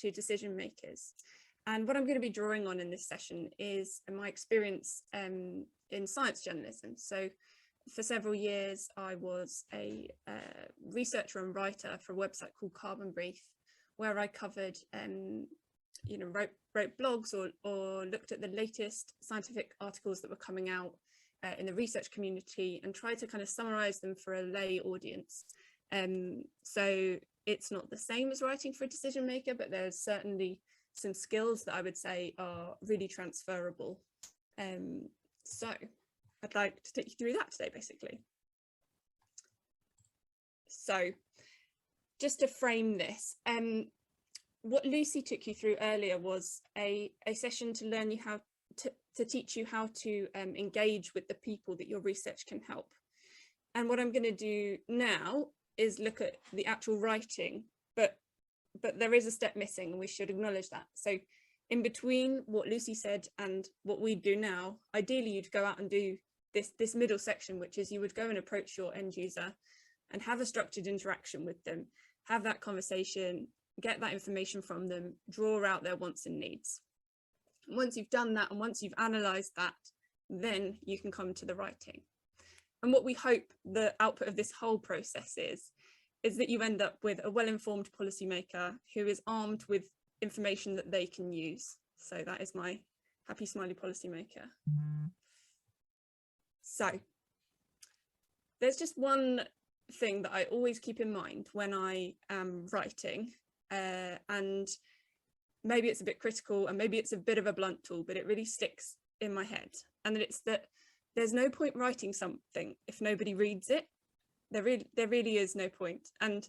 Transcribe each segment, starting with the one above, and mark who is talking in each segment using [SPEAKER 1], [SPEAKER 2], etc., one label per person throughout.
[SPEAKER 1] to decision makers. And what I'm going to be drawing on in this session is my experience in science journalism. So for several years, I was a researcher and writer for a website called Carbon Brief, where I covered, wrote blogs or looked at the latest scientific articles that were coming out in the research community and tried to kind of summarize them for a lay audience. So it's not the same as writing for a decision maker, but there's certainly some skills that I would say are really transferable. So I'd like to take you through that today, basically. So just to frame this, what Lucy took you through earlier was a session to learn you how to teach you how to engage with the people that your research can help. And what I'm going to do now is look at the actual writing, but there is a step missing, and we should acknowledge that. So in between what Lucy said and what we do now, ideally you'd go out and do this middle section, which is you would go and approach your end user and have a structured interaction with them, have that conversation, get that information from them, draw out their wants and needs. And once you've done that, and once you've analysed that, then you can come to the writing. And what we hope the output of this whole process is that you end up with a well-informed policymaker who is armed with information that they can use. So that is my happy, smiley policymaker. So there's just one thing that I always keep in mind when I am writing, and maybe it's a bit critical and maybe it's a bit of a blunt tool, but it really sticks in my head. And it's that there's no point writing something if nobody reads it. There really is no point. And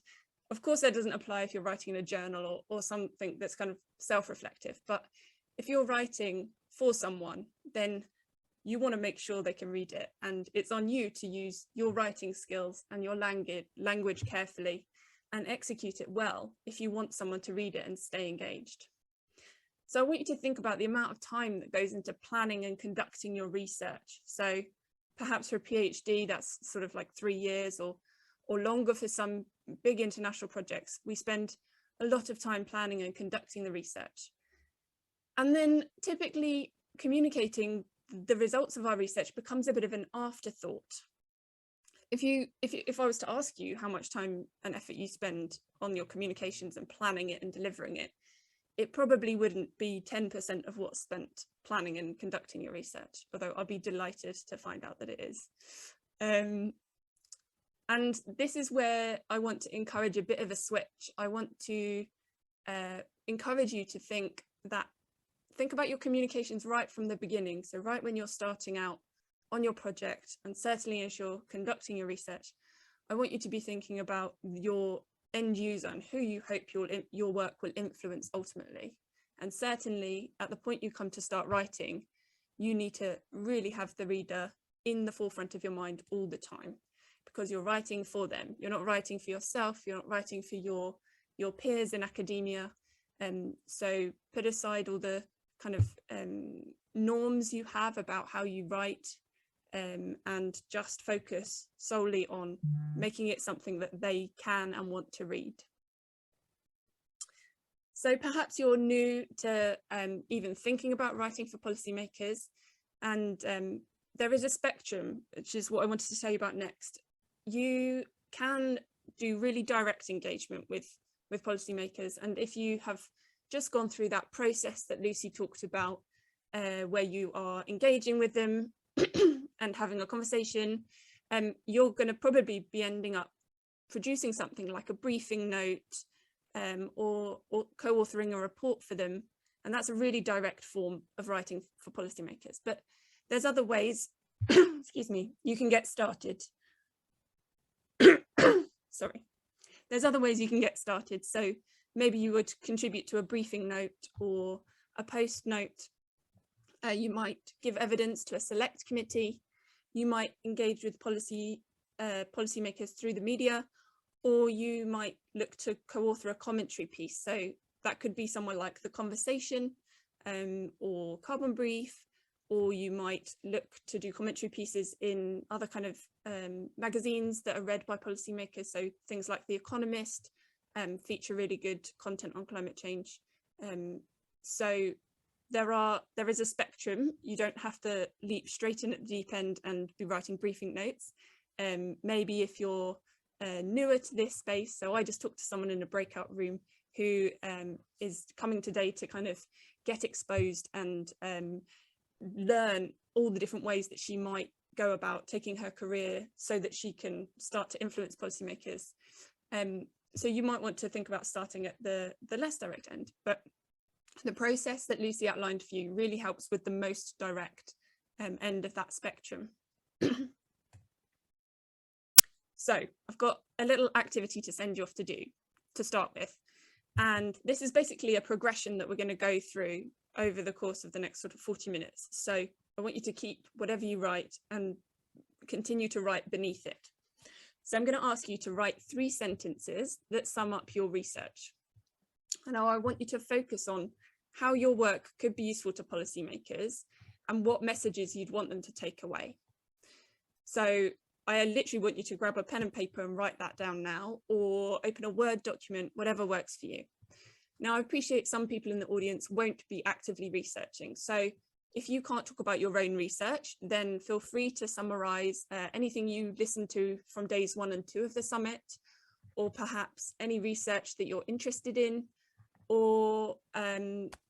[SPEAKER 1] of course that doesn't apply if you're writing in a journal or something that's kind of self-reflective, but if you're writing for someone, then you want to make sure they can read it, and it's on you to use your writing skills and your language carefully and execute it well if you want someone to read it and stay engaged. So I want you to think about the amount of time that goes into planning and conducting your research. So perhaps for a PhD, that's sort of like 3 years or longer for some big international projects. We spend a lot of time planning and conducting the research. And then typically communicating the results of our research becomes a bit of an afterthought. If I was to ask you how much time and effort you spend on your communications and planning it and delivering it, it probably wouldn't be 10% of what's spent planning and conducting your research, although I'll be delighted to find out that it is. And this is where I want to encourage a bit of a switch. I want to encourage you to think about your communications right from the beginning. So right when you're starting out on your project, and certainly as you're conducting your research, I want you to be thinking about your end user and who you hope your work will influence ultimately. And certainly at the point you come to start writing, you need to really have the reader in the forefront of your mind all the time, because you're writing for them. You're not writing for yourself, you're not writing for your peers in academia. So put aside all the kind of norms you have about how you write, and just focus solely on making it something that they can and want to read. So perhaps you're new to even thinking about writing for policymakers, and there is a spectrum, which is what I wanted to tell you about next. You can do really direct engagement with policymakers, and if you have just gone through that process that Lucy talked about, where you are engaging with them and having a conversation, you're going to probably be ending up producing something like a briefing note, or co-authoring a report for them. And that's a really direct form of writing for policymakers. But there's other ways, excuse me, you can get started. Sorry. There's other ways you can get started. So maybe you would contribute to a briefing note or a post note. You might give evidence to a select committee. You might engage with policymakers through the media, or you might look to co-author a commentary piece. So that could be somewhere like The Conversation or Carbon Brief, or you might look to do commentary pieces in other kind of magazines that are read by policymakers. So things like The Economist feature really good content on climate change So there is a spectrum. You don't have to leap straight in at the deep end and be writing briefing notes. Maybe if you're newer to this space, so I just talked to someone in a breakout room who is coming today to kind of get exposed and learn all the different ways that she might go about taking her career so that she can start to influence policymakers. So you might want to think about starting at the less direct end, but the process that Lucy outlined for you really helps with the most direct end of that spectrum. So I've got a little activity to send you off to do to start with. And this is basically a progression that we're going to go through over the course of the next sort of 40 minutes. So I want you to keep whatever you write and continue to write beneath it. So I'm going to ask you to write 3 sentences that sum up your research. And now I want you to focus on how your work could be useful to policymakers and what messages you'd want them to take away. So I literally want you to grab a pen and paper and write that down now, or open a Word document, whatever works for you. Now, I appreciate some people in the audience won't be actively researching. So if you can't talk about your own research, then feel free to summarize anything you listened to from days 1 and 2 of the summit, or perhaps any research that you're interested in, or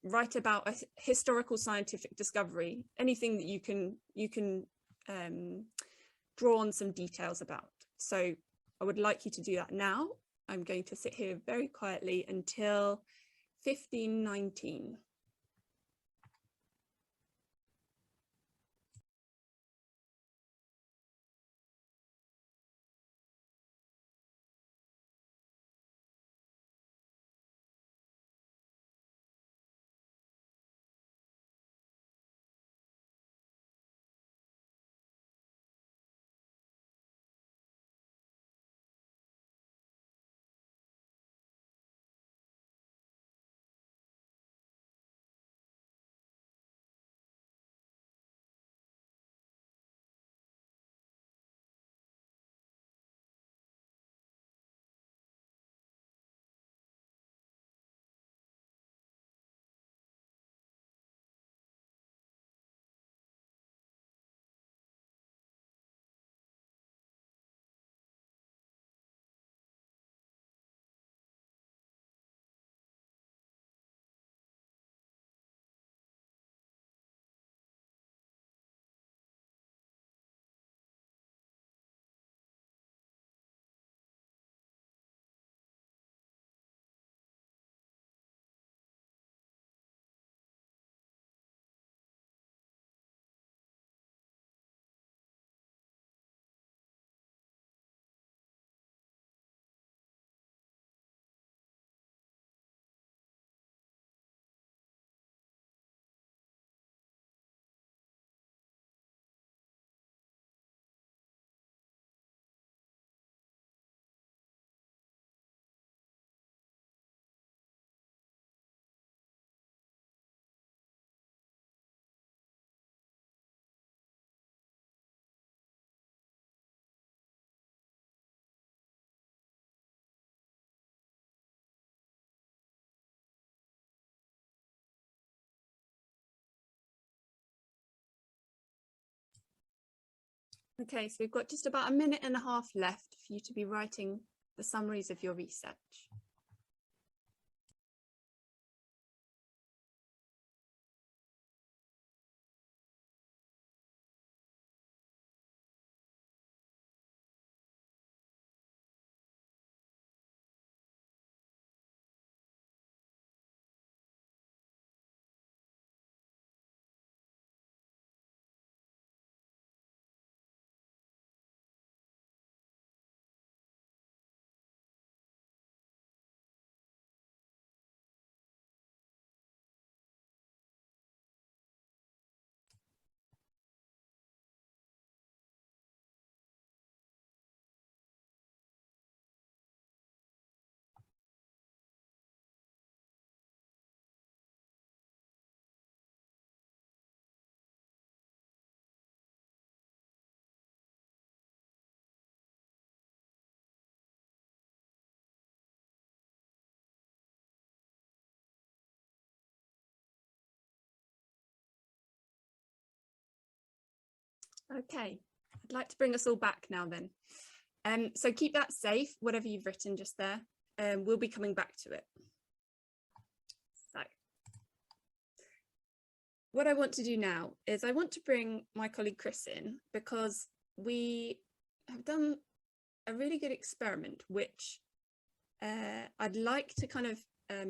[SPEAKER 1] write about a historical scientific discovery, anything that you can draw on some details about. So I would like you to do that now. I'm going to sit here very quietly until 15:19. Okay, so we've got just about 1.5 minutes left for you to be writing the summaries of your research. Okay, I'd like to bring us all back now then. So keep that safe, whatever you've written just there. We'll be coming back to it. So what I want to do now is I want to bring my colleague Chris in, because we have done a really good experiment, which I'd like to kind of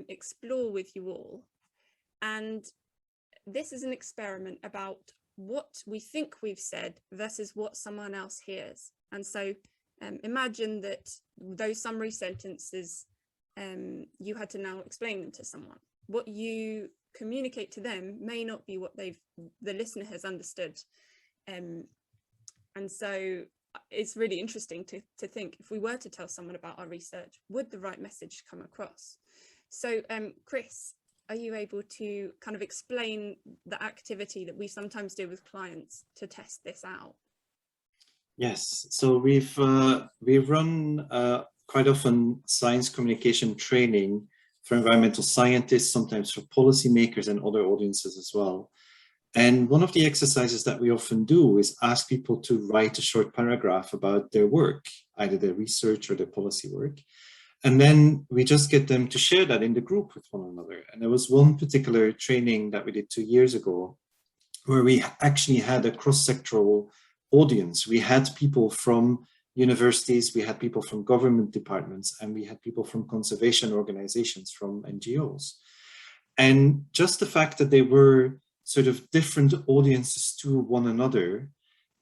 [SPEAKER 1] explore with you all. And this is an experiment about what we think we've said versus what someone else hears. And so imagine that those summary sentences, you had to now explain them to someone. What you communicate to them may not be what the listener has understood. And so it's really interesting to think, if we were to tell someone about our research, would the right message come across? So Chris, are you able to kind of explain the activity that we sometimes do with clients to test this out?
[SPEAKER 2] Yes, so we run quite often science communication training for environmental scientists, sometimes for policymakers and other audiences as well. And one of the exercises that we often do is ask people to write a short paragraph about their work, either their research or their policy work. And then we just get them to share that in the group with one another. And there was one particular training that we did 2 years ago, where we actually had a cross-sectoral audience. We had people from universities, we had people from government departments, and we had people from conservation organizations, from NGOs. And just the fact that they were sort of different audiences to one another,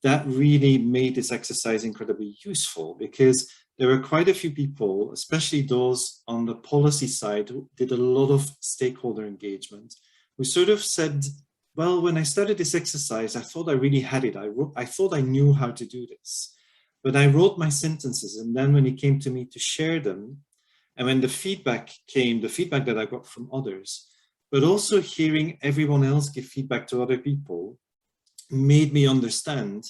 [SPEAKER 2] that really made this exercise incredibly useful, because there were quite a few people, especially those on the policy side, who did a lot of stakeholder engagement, who sort of said, well, when I started this exercise, I thought I really had it. I thought I knew how to do this, but I wrote my sentences. And then when it came to me to share them, and when the feedback came, the feedback that I got from others, but also hearing everyone else give feedback to other people, made me understand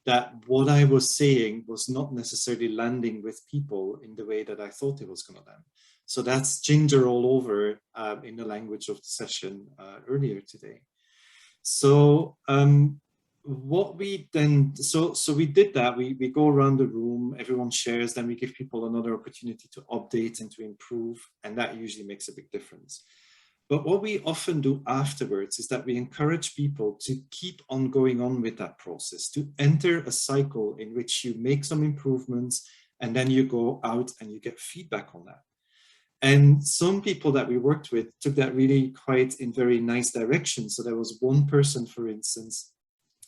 [SPEAKER 2] that what I was saying was not necessarily landing with people in the way that I thought it was going to land. So that's ginger all over in the language of the session earlier today. So what we then, so we did that, we go around the room, everyone shares, then we give people another opportunity to update and to improve, and that usually makes a big difference. But what we often do afterwards is that we encourage people to keep on going on with that process, to enter a cycle in which you make some improvements and then you go out and you get feedback on that. And some people that we worked with took that really quite in very nice direction. So there was one person, for instance,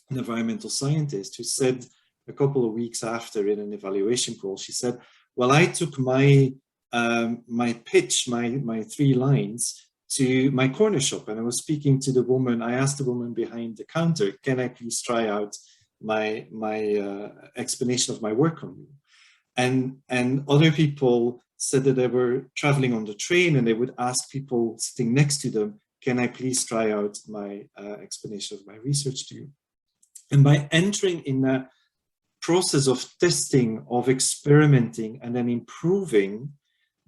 [SPEAKER 2] an environmental scientist, who said a couple of weeks after in an evaluation call, she said, well, I took my pitch, my 3 lines to my corner shop, and I was speaking to the woman. I asked the woman behind the counter, can I please try out my explanation of my work on you? And other people said that they were traveling on the train and they would ask people sitting next to them, can I please try out my explanation of my research to you? And by entering in that process of testing, of experimenting, and then improving,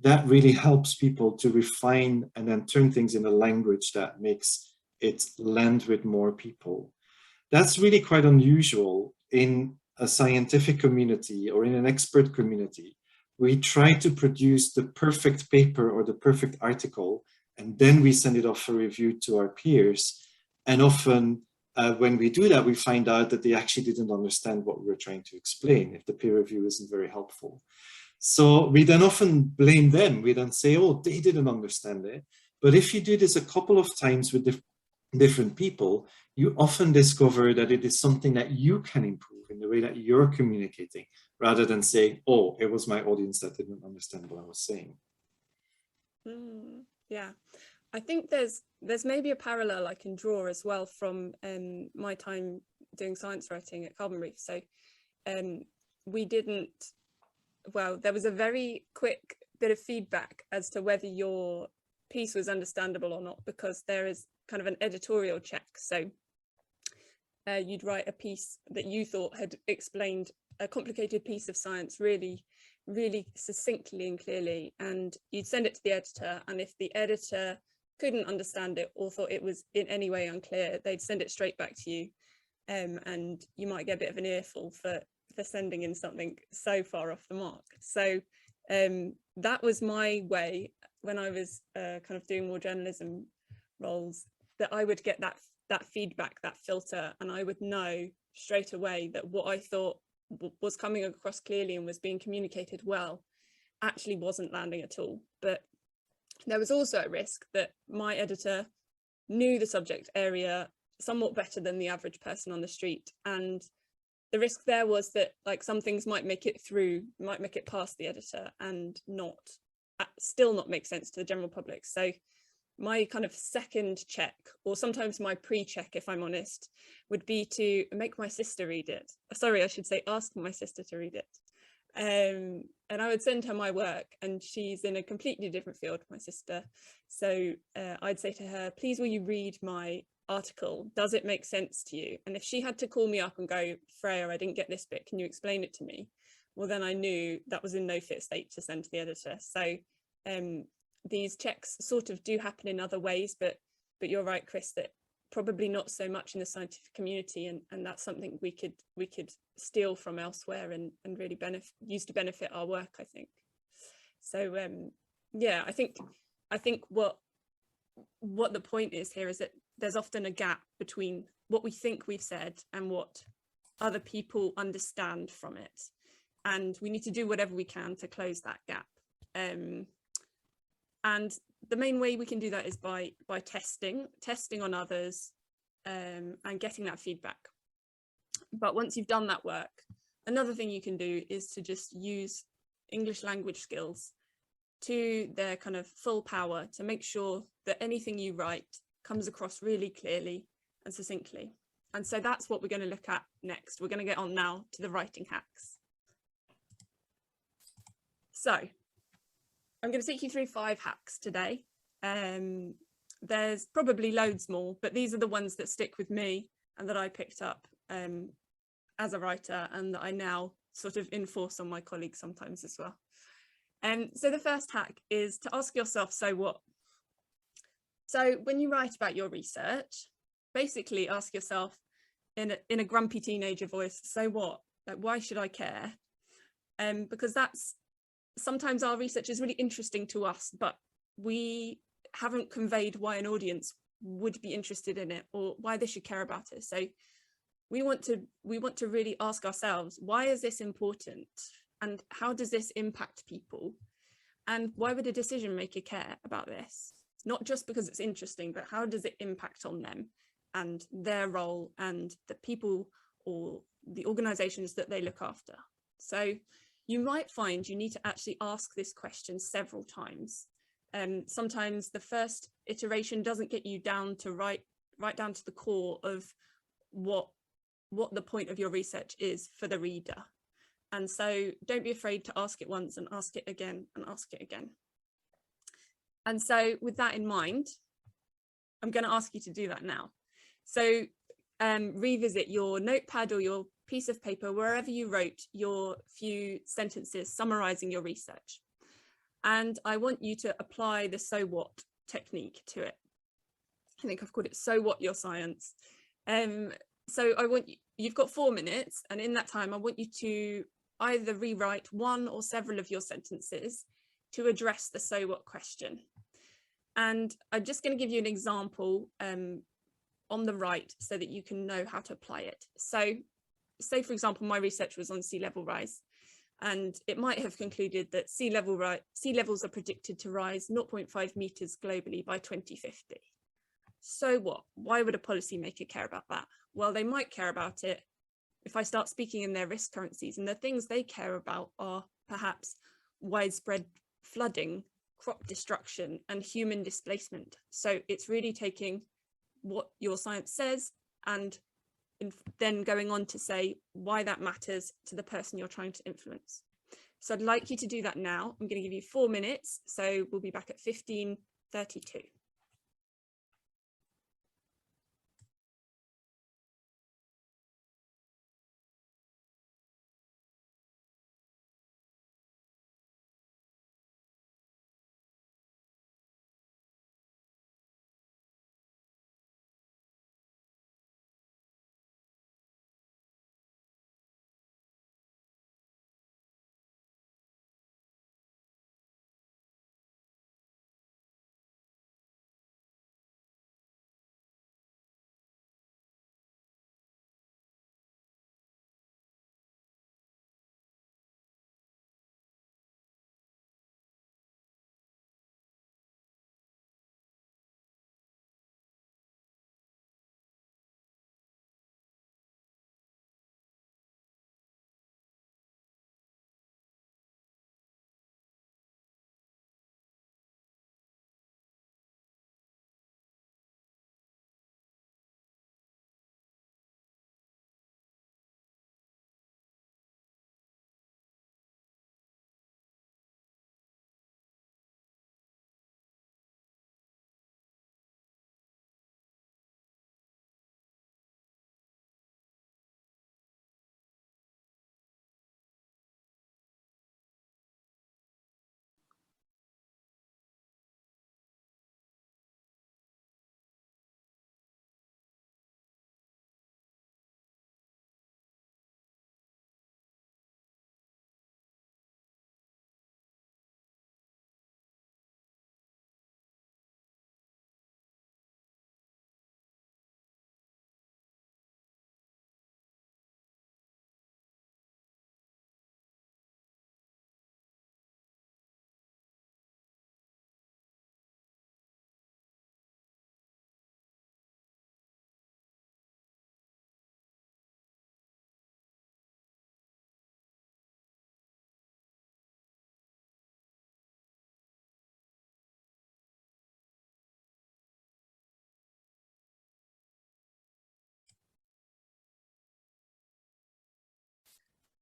[SPEAKER 2] that really helps people to refine and then turn things in a language that makes it land with more people. That's really quite unusual in a scientific community or in an expert community. We try to produce the perfect paper or the perfect article, and then we send it off for review to our peers. And often when we do that, we find out that they actually didn't understand what we were trying to explain if the peer review isn't very helpful. So we then often blame them. We then say, oh, they didn't understand it. But if you do this a couple of times with different people, you often discover that it is something that you can improve in the way that you're communicating, rather than saying, oh, it was my audience that didn't understand what I was saying.
[SPEAKER 1] Yeah, I think there's maybe a parallel I can draw as well from my time doing science writing at Carbon Reef. So we didn't, well, there was a very quick bit of feedback as to whether your piece was understandable or not, because there is kind of an editorial check. So you'd write a piece that you thought had explained a complicated piece of science really, really succinctly and clearly, and you'd send it to the editor, and if the editor couldn't understand it or thought it was in any way unclear, they'd send it straight back to you. and you might get a bit of an earful for sending in something so far off the mark. So that was my way when I was kind of doing more journalism roles, that I would get that feedback, that filter, and I would know straight away that what I thought was coming across clearly and was being communicated well actually wasn't landing at all. But there was also a risk that my editor knew the subject area somewhat better than the average person on the street, and the risk there was that like some things might make it through, might make it past the editor and still not make sense to the general public. So my kind of second check, or sometimes my pre-check if I'm honest, would be to make my sister read it. Sorry, I should say ask my sister to read it. And I would send her my work, and she's in a completely different field, my sister. So I'd say to her, please will you read my article? Does it make sense to you? And if she had to call me up and go, Freya, I didn't get this bit, can you explain it to me? Well, then I knew that was in no fit state to send to the editor. So these checks sort of do happen in other ways, but you're right, Chris, that probably not so much in the scientific community, and that's something we could steal from elsewhere and really use to benefit our work, I think. So yeah, I think what the point is here is that there's often a gap between what we think we've said and what other people understand from it, and we need to do whatever we can to close that gap. And the main way we can do that is by testing on others and getting that feedback. But once you've done that work, another thing you can do is to just use English language skills to their kind of full power to make sure that anything you write comes across really clearly and succinctly. And so that's what we're going to look at next. We're going to get on now to the writing hacks. So I'm going to take you through 5 hacks today. There's probably loads more, but these are the ones that stick with me and that I picked up as a writer, and that I now sort of enforce on my colleagues sometimes as well. So the first hack is to ask yourself, so what? So when you write about your research, basically ask yourself in a grumpy teenager voice, so what? Like, why should I care? Because that's sometimes our research is really interesting to us, but we haven't conveyed why an audience would be interested in it or why they should care about it. So we want to really ask ourselves, why is this important? And how does this impact people? And why would a decision maker care about this? Not just because it's interesting, but how does it impact on them and their role and the people or the organizations that they look after? So you might find you need to actually ask this question several times. Sometimes the first iteration doesn't get you down to right down to the core of what the point of your research is for the reader. And so don't be afraid to ask it once and ask it again and ask it again. And so with that in mind, I'm going to ask you to do that now. So revisit your notepad or your piece of paper, wherever you wrote your few sentences summarizing your research. And I want you to apply the so what technique to it. I think I've called it so what your science. So you've got 4 minutes, and in that time I want you to either rewrite one or several of your sentences to address the so what question. And I'm just going to give you an example on the right so that you can know how to apply it. So say, for example, my research was on sea level rise, and it might have concluded that sea levels are predicted to rise 0.5 meters globally by 2050. So what? Why would a policymaker care about that? Well, they might care about it if I start speaking in their risk currencies, and the things they care about are perhaps widespread flooding, crop destruction, and human displacement. So it's really taking what your science says and then going on to say why that matters to the person you're trying to influence. So I'd like you to do that now. I'm going to give you 4 minutes, so we'll be back at 15:32.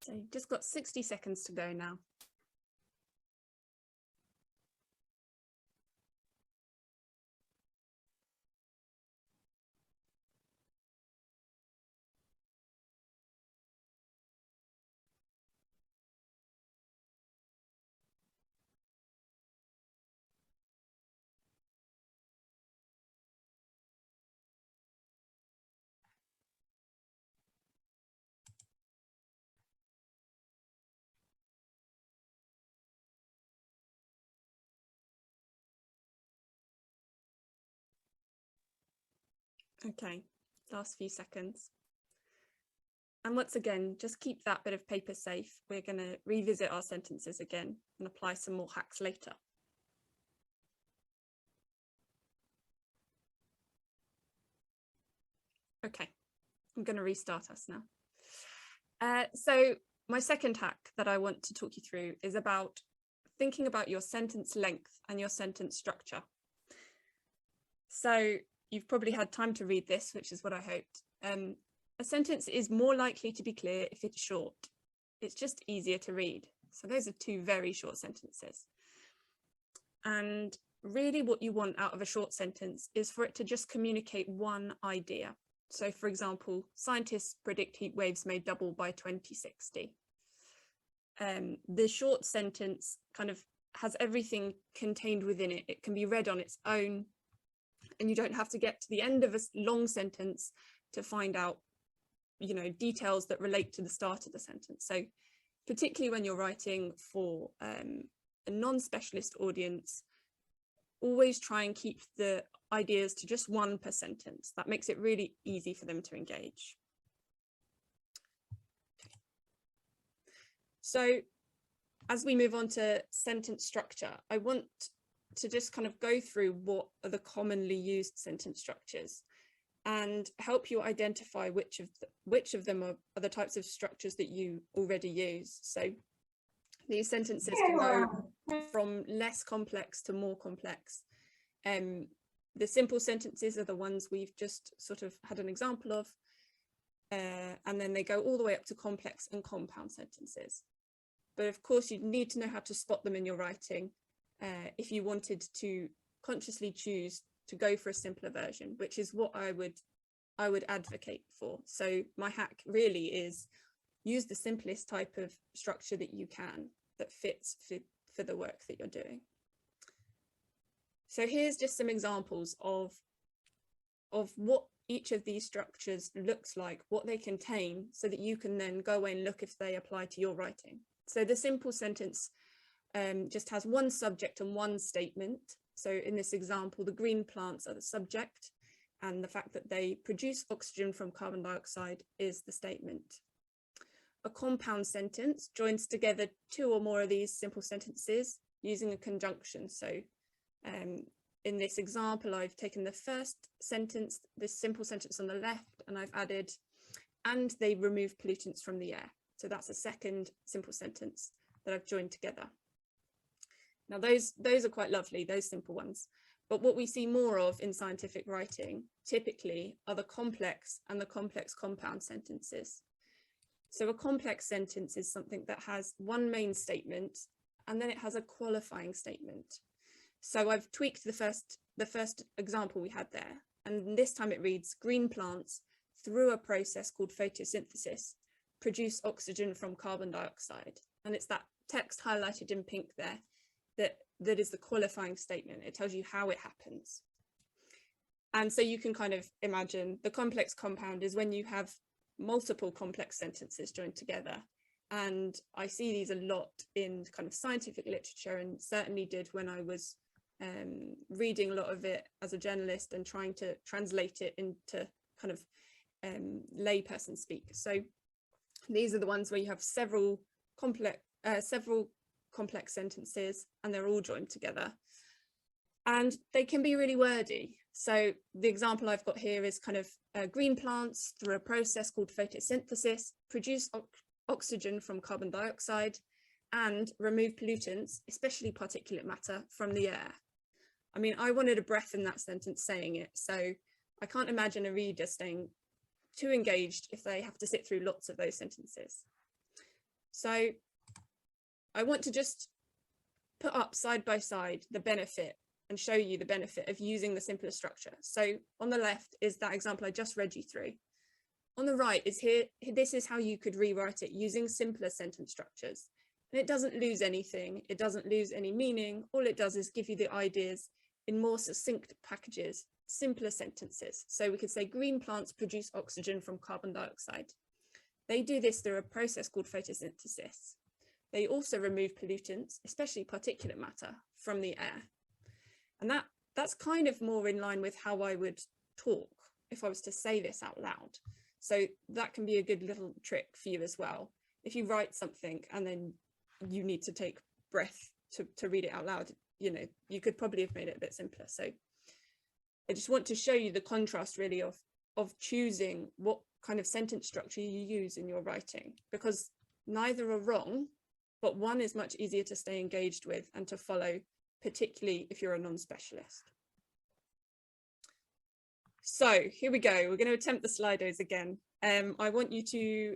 [SPEAKER 1] So you've just got 60 seconds to go now. Okay, last few seconds. And once again, just keep that bit of paper safe. We're going to revisit our sentences again and apply some more hacks later. Okay, I'm going to restart us now. So my second hack that I want to talk you through is about thinking about your sentence length and your sentence structure. So you've probably had time to read this, which is what I hoped. A sentence is more likely to be clear if it's short. It's just easier to read. So those are two very short sentences. And really what you want out of a short sentence is for it to just communicate one idea. So for example, scientists predict heat waves may double by 2060. The short sentence kind of has everything contained within it. It can be read on its own, and you don't have to get to the end of a long sentence to find out, you know, details that relate to the start of the sentence. So particularly when you're writing for a non-specialist audience, always try and keep the ideas to just one per sentence. That makes it really easy for them to engage. So as we move on to sentence structure, I want to just kind of go through what are the commonly used sentence structures and help you identify which of them are the types of structures that you already use. So these sentences can go from less complex to more complex. The simple sentences are the ones we've just sort of had an example of, and then they go all the way up to complex and compound sentences. But of course, you need to know how to spot them in your writing if you wanted to consciously choose to go for a simpler version, which is what I would advocate for. So my hack really is use the simplest type of structure that you can that fits for the work that you're doing. So here's just some examples of what each of these structures looks like, what they contain, so that you can then go away and look if they apply to your writing. So the simple sentence just has one subject and one statement. So in this example, the green plants are the subject, and the fact that they produce oxygen from carbon dioxide is the statement. A compound sentence joins together two or more of these simple sentences using a conjunction. So in this example, I've taken the first sentence, this simple sentence on the left, and I've added, and they remove pollutants from the air. So that's a second simple sentence that I've joined together. Now those are quite lovely, those simple ones. But what we see more of in scientific writing typically are the complex and the complex compound sentences. So a complex sentence is something that has one main statement and then it has a qualifying statement. So I've tweaked the first example we had there, and this time it reads, green plants through a process called photosynthesis produce oxygen from carbon dioxide. And it's that text highlighted in pink there that is the qualifying statement. It tells you how it happens. And so you can kind of imagine the complex compound is when you have multiple complex sentences joined together. And I see these a lot in kind of scientific literature, and certainly did when I was reading a lot of it as a journalist and trying to translate it into kind of layperson speak. So these are the ones where you have several complex sentences and they're all joined together. And they can be really wordy. So the example I've got here is kind of green plants through a process called photosynthesis produce oxygen from carbon dioxide and remove pollutants, especially particulate matter, from the air. I mean, I wanted a breath in that sentence saying it, so I can't imagine a reader staying too engaged if they have to sit through lots of those sentences. So I want to just put up side by side the benefit and show you the benefit of using the simpler structure. So on the left is that example I just read you through. On the right is here, this is how you could rewrite it using simpler sentence structures. And it doesn't lose anything, it doesn't lose any meaning. All it does is give you the ideas in more succinct packages, simpler sentences. So we could say green plants produce oxygen from carbon dioxide. They do this through a process called photosynthesis. They also remove pollutants, especially particulate matter, from the air. And that's kind of more in line with how I would talk if I was to say this out loud. So that can be a good little trick for you as well. If you write something and then you need to take breath to read it out loud, you know, you could probably have made it a bit simpler. So I just want to show you the contrast really of choosing what kind of sentence structure you use in your writing, because neither are wrong, but one is much easier to stay engaged with and to follow, particularly if you're a non-specialist. So here we go. We're going to attempt the Slidos again. I want you to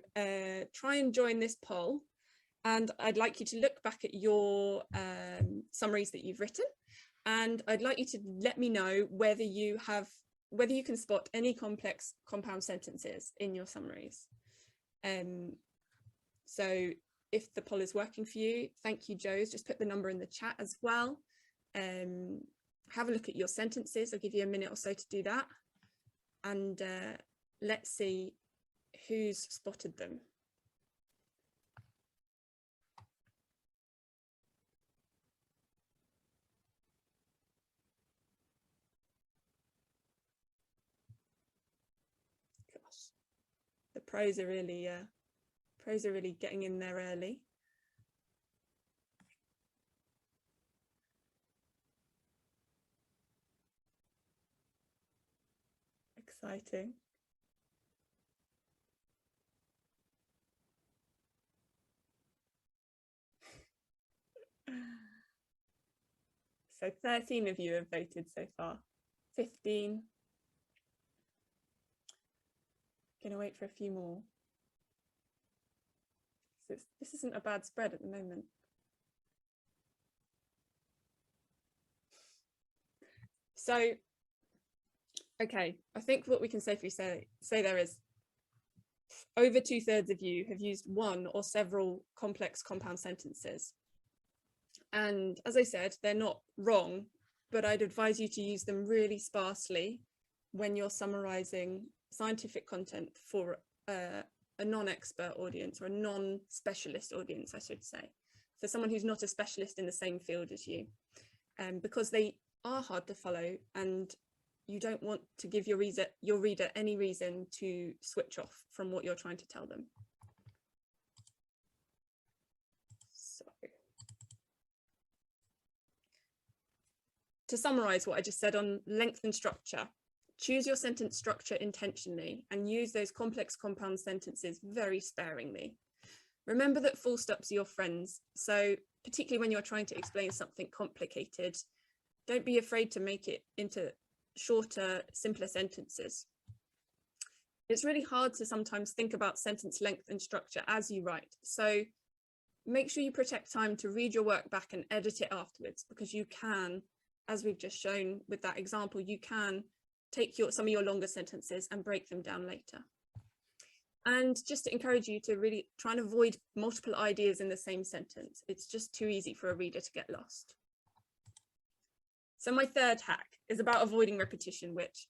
[SPEAKER 1] try and join this poll, and I'd like you to look back at your summaries that you've written, and I'd like you to let me know whether you can spot any complex compound sentences in your summaries. So if the poll is working for you, thank you, Joe's. Just put the number in the chat as well. Have a look at your sentences. I'll give you a minute or so to do that. And let's see who's spotted them. Gosh, the pros are really getting in there early. Exciting. So 13 of you have voted so far, 15. Gonna wait for a few more. So this isn't a bad spread at the moment. So, okay, I think what we can safely say there is over 2/3 of you have used one or several complex compound sentences. And as I said, they're not wrong, but I'd advise you to use them really sparsely when you're summarizing scientific content for a non-expert audience, or a non-specialist audience, I should say, for someone who's not a specialist in the same field as you, because they are hard to follow and you don't want to give your reader any reason to switch off from what you're trying to tell them. So, to summarize what I just said on length and structure, choose your sentence structure intentionally and use those complex compound sentences very sparingly. Remember that full stops are your friends, so particularly when you're trying to explain something complicated, don't be afraid to make it into shorter, simpler sentences. It's really hard to sometimes think about sentence length and structure as you write, so make sure you protect time to read your work back and edit it afterwards, because you can, as we've just shown with that example, you can take some of your longer sentences and break them down later. And just to encourage you to really try and avoid multiple ideas in the same sentence. It's just too easy for a reader to get lost. So my third hack is about avoiding repetition, which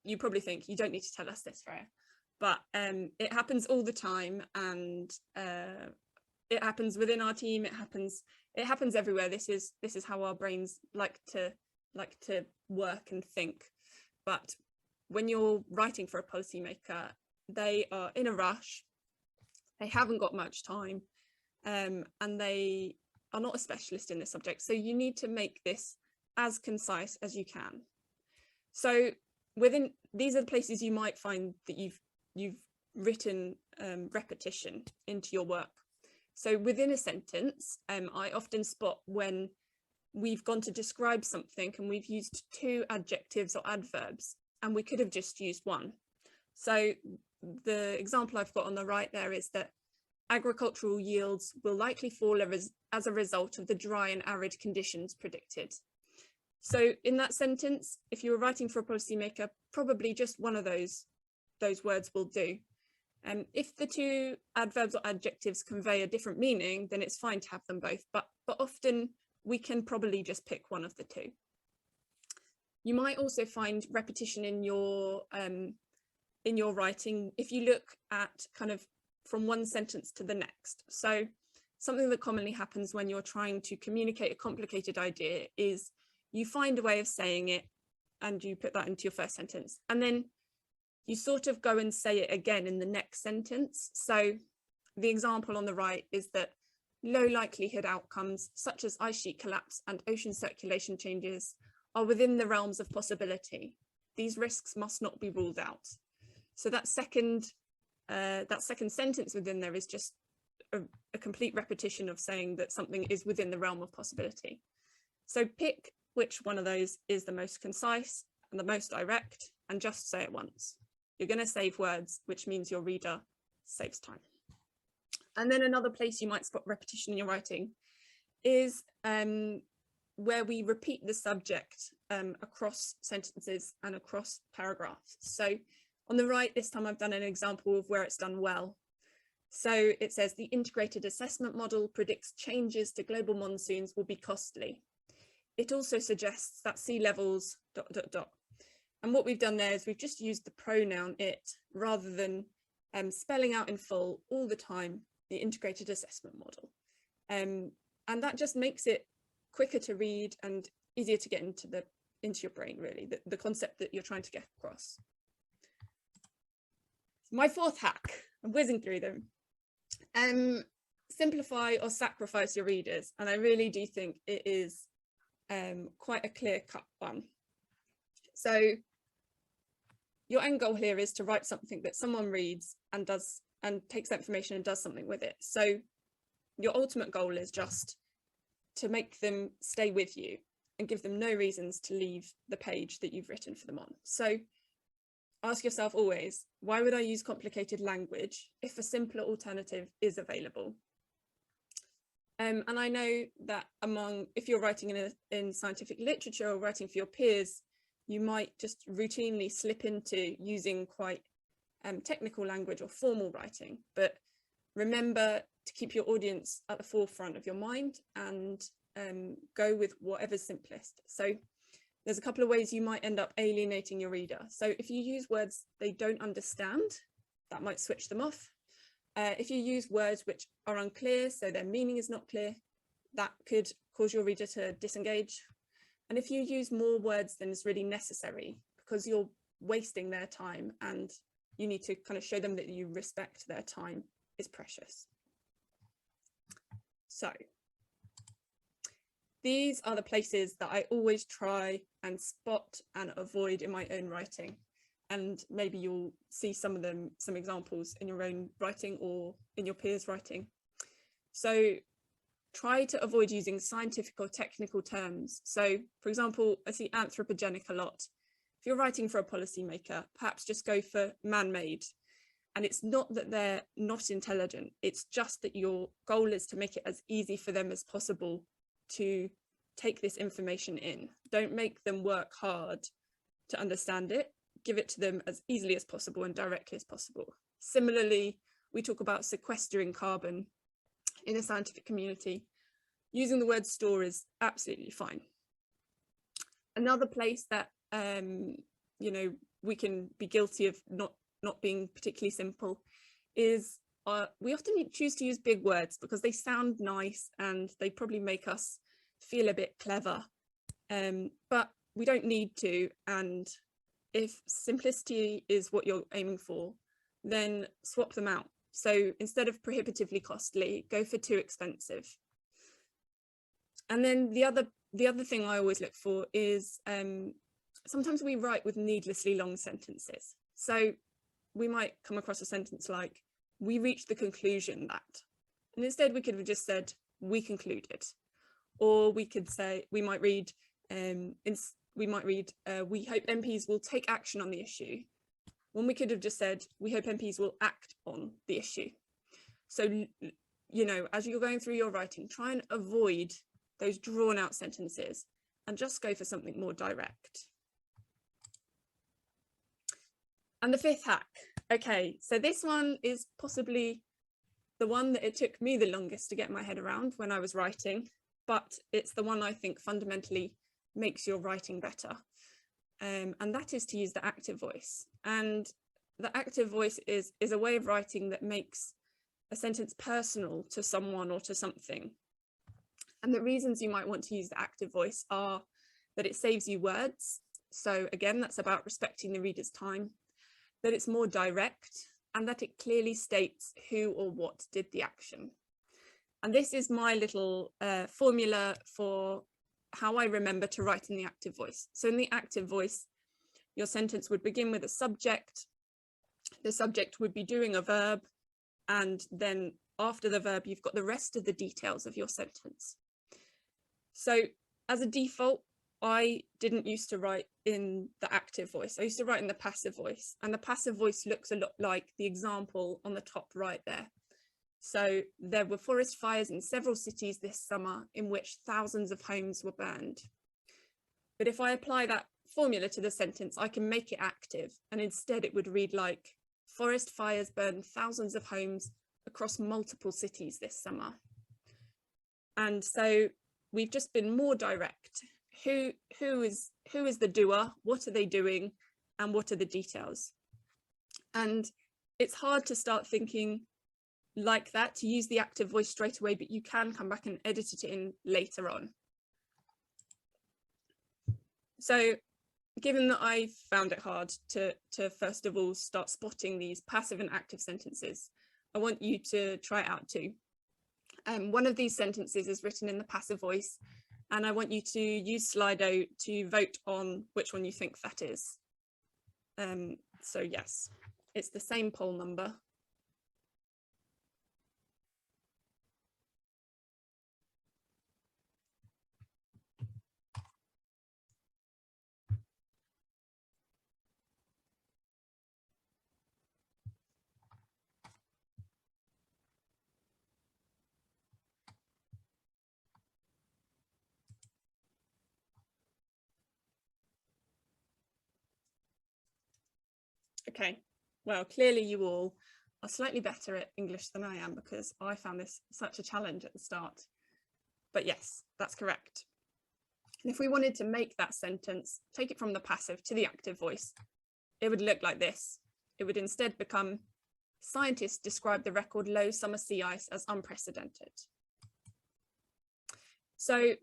[SPEAKER 1] you probably think you don't need to tell us this, Freya, but it happens all the time, and it happens within our team. It happens everywhere. This is how our brains like to work and think. But when you're writing for a policymaker, they are in a rush, they haven't got much time, and they are not a specialist in this subject. So you need to make this as concise as you can. So these are the places you might find that you've written repetition into your work. So within a sentence, I often spot when we've gone to describe something and we've used two adjectives or adverbs, and we could have just used one. So the example I've got on the right there is that agricultural yields will likely fall as a result of the dry and arid conditions predicted. So in that sentence, if you were writing for a policymaker, probably just one of those words will do. If the two adverbs or adjectives convey a different meaning, then it's fine to have them both, but often we can probably just pick one of the two. You might also find repetition in your writing if you look at kind of from one sentence to the next. So something that commonly happens when you're trying to communicate a complicated idea is you find a way of saying it and you put that into your first sentence, and then you sort of go and say it again in the next sentence. So the example on the right is that low likelihood outcomes such as ice sheet collapse and ocean circulation changes are within the realms of possibility. These risks must not be ruled out. So that second sentence within there is just a complete repetition of saying that something is within the realm of possibility. So pick which one of those is the most concise and the most direct, and just say it once. You're going to save words, which means your reader saves time. And then another place you might spot repetition in your writing is where we repeat the subject across sentences and across paragraphs. So on the right, this time I've done an example of where it's done well. So it says the integrated assessment model predicts changes to global monsoons will be costly. It also suggests that sea levels ... And what we've done there is we've just used the pronoun it rather than spelling out in full all the time the integrated assessment model. And that just makes it quicker to read and easier to get into your brain, really, the concept that you're trying to get across. My fourth hack, I'm whizzing through them. Simplify or sacrifice your readers. And I really do think it is quite a clear-cut one. So your end goal here is to write something that someone reads and takes that information and does something with it. So your ultimate goal is just to make them stay with you and give them no reasons to leave the page that you've written for them on. So ask yourself always, why would I use complicated language if a simpler alternative is available? And I know that if you're writing in scientific literature or writing for your peers, you might just routinely slip into using quite technical language or formal writing, but remember to keep your audience at the forefront of your mind and go with whatever's simplest. So there's a couple of ways you might end up alienating your reader. So if you use words they don't understand, that might switch them off. If you use words which are unclear, so their meaning is not clear, that could cause your reader to disengage. And if you use more words than is really necessary, because you're wasting their time and you need to kind of show them that you respect their time is precious. So these are the places that I always try and spot and avoid in my own writing. And maybe you'll see some examples in your own writing or in your peers' writing. So try to avoid using scientific or technical terms. So for example, I see anthropogenic a lot. If you're writing for a policymaker, perhaps just go for man-made. And it's not that they're not intelligent, it's just that your goal is to make it as easy for them as possible to take this information in. Don't make them work hard to understand it. Give it to them as easily as possible and directly as possible. Similarly, we talk about sequestering carbon in the scientific community. Using the word store is absolutely fine. Another place that we can be guilty of not being particularly simple is we often choose to use big words because they sound nice and they probably make us feel a bit clever, but we don't need to. And if simplicity is what you're aiming for, then swap them out. So instead of prohibitively costly, go for too expensive. And then the other thing I always look for is sometimes we write with needlessly long sentences. So we might come across a sentence like, we reached the conclusion that, and instead we could have just said, we concluded. Or we could say, we might read, we hope MPs will take action on the issue. When we could have just said, we hope MPs will act on the issue. So, you know, as you're going through your writing, try and avoid those drawn out sentences and just go for something more direct. And the fifth hack. Okay, so this one is possibly the one that it took me the longest to get my head around when I was writing, but it's the one I think fundamentally makes your writing better. And that is to use the active voice. And the active voice is a way of writing that makes a sentence personal to someone or to something. And the reasons you might want to use the active voice are that it saves you words. So again, that's about respecting the reader's time, that it's more direct, and that it clearly states who or what did the action. And this is my little formula for how I remember to write in the active voice. So in the active voice, your sentence would begin with a subject. The subject would be doing a verb, and then after the verb, you've got the rest of the details of your sentence. So as a default, I didn't used to write in the active voice. I used to write in the passive voice, and the passive voice looks a lot like the example on the top right there. So there were forest fires in several cities this summer in which thousands of homes were burned. But if I apply that formula to the sentence, I can make it active, and instead it would read like, forest fires burned thousands of homes across multiple cities this summer. And so we've just been more direct. Who is the doer? What are they doing? And what are the details? And it's hard to start thinking like that, to use the active voice straight away, but you can come back and edit it in later on. So given that I found it hard to first of all start spotting these passive and active sentences, I want you to try it out too. One of these sentences is written in the passive voice, and I want you to use Slido to vote on which one you think that is. So yes, it's the same poll number. Okay, well, clearly you all are slightly better at English than I am, because I found this such a challenge at the start. But yes, that's correct. And if we wanted to make that sentence, take it from the passive to the active voice, it would look like this. It would instead become, scientists describe the record low summer sea ice as unprecedented. So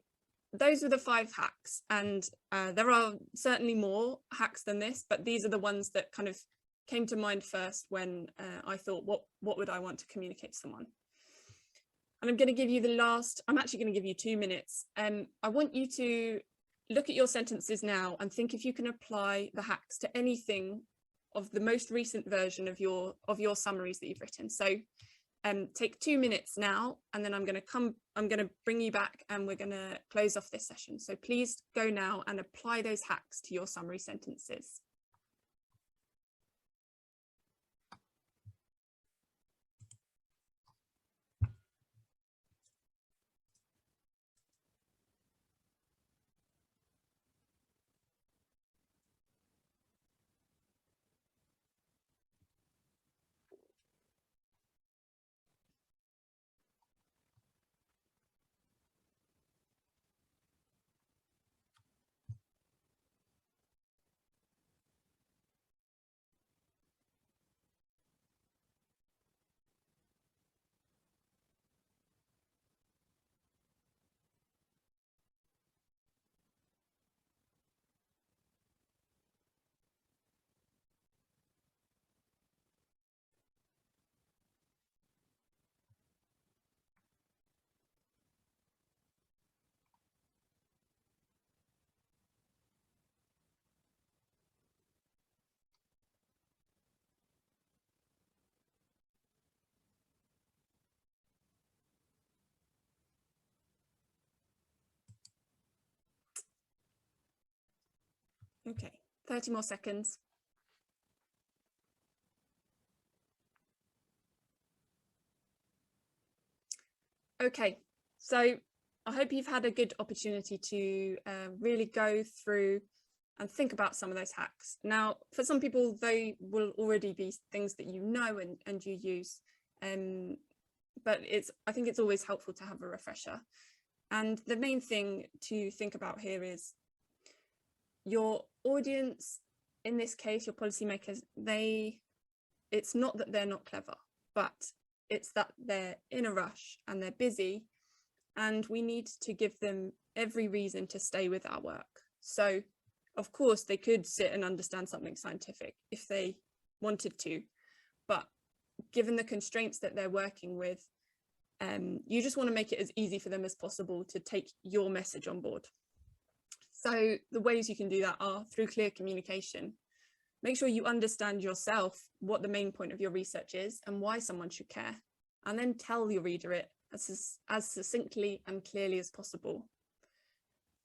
[SPEAKER 1] those were the 5 hacks, and there are certainly more hacks than this, but these are the ones that kind of came to mind first when I thought, what would I want to communicate to someone? And I'm going to give you the last, I'm actually going to give you 2 minutes. I want you to look at your sentences now and think if you can apply the hacks to anything of the most recent version of your summaries that you've written. So take 2 minutes now, and then I'm going to bring you back and we're going to close off this session. So please go now and apply those hacks to your summary sentences. Okay, 30 more seconds. Okay, so I hope you've had a good opportunity to really go through and think about some of those hacks. Now, for some people, they will already be things that you know and you use, but I think it's always helpful to have a refresher. And the main thing to think about here is your audience, in this case, your policymakers, it's not that they're not clever, but it's that they're in a rush and they're busy, and we need to give them every reason to stay with our work. So of course they could sit and understand something scientific if they wanted to, but given the constraints that they're working with, you just want to make it as easy for them as possible to take your message on board. So the ways you can do that are through clear communication. Make sure you understand yourself what the main point of your research is and why someone should care, and then tell your reader it as succinctly and clearly as possible.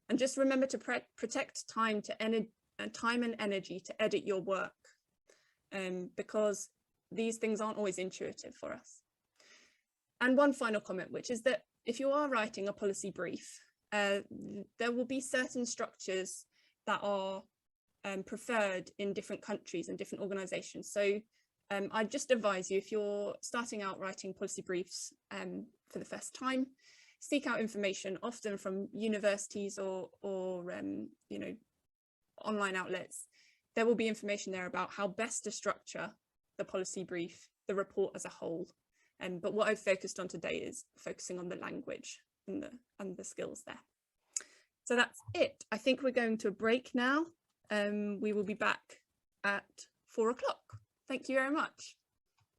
[SPEAKER 1] And just remember to protect time and energy to edit your work, because these things aren't always intuitive for us. And one final comment, which is that if you are writing a policy brief, there will be certain structures that are preferred in different countries and different organizations. So I just advise you, if you're starting out writing policy briefs for the first time, seek out information, often from universities or you know, online outlets. There will be information there about how best to structure the policy brief, the report as a whole. But what I've focused on today is focusing on the language and the skills there. So that's it. I think we're going to a break now. We will be back at 4 o'clock. Thank you very much.